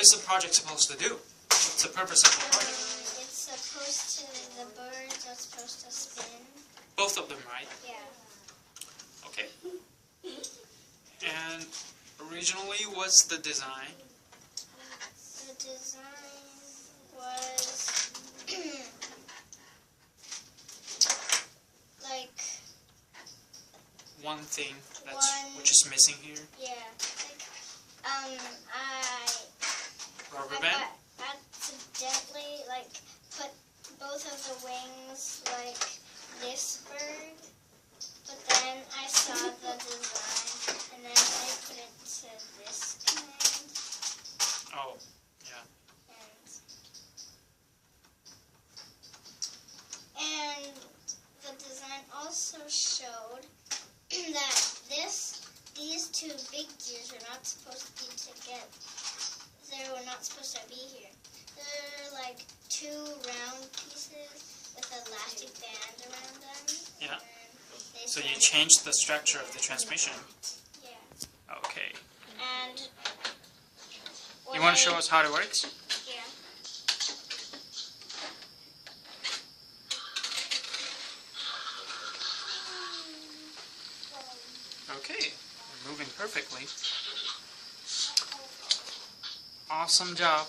is the project supposed to do? What's the purpose of the project? It's supposed to, the birds are supposed to spin. Both of them, right? Yeah. Okay. And originally, what's the design? The design was like One thing which is missing here. yeah, Rubber I band? accidentally put both of the wings like this bird, but then I saw the design and then I put it to this kind. Oh, yeah. And the design also showed that these two big gears are not supposed to be together. They were not supposed to be here. They're like two round pieces with an elastic band around them. Yeah. And So you changed the structure of the transmission. Yeah. Okay. And You want to show us how it works? Yeah. Okay. We're moving perfectly. Awesome job.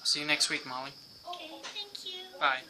See you next week, Molly. Okay, thank you. Bye.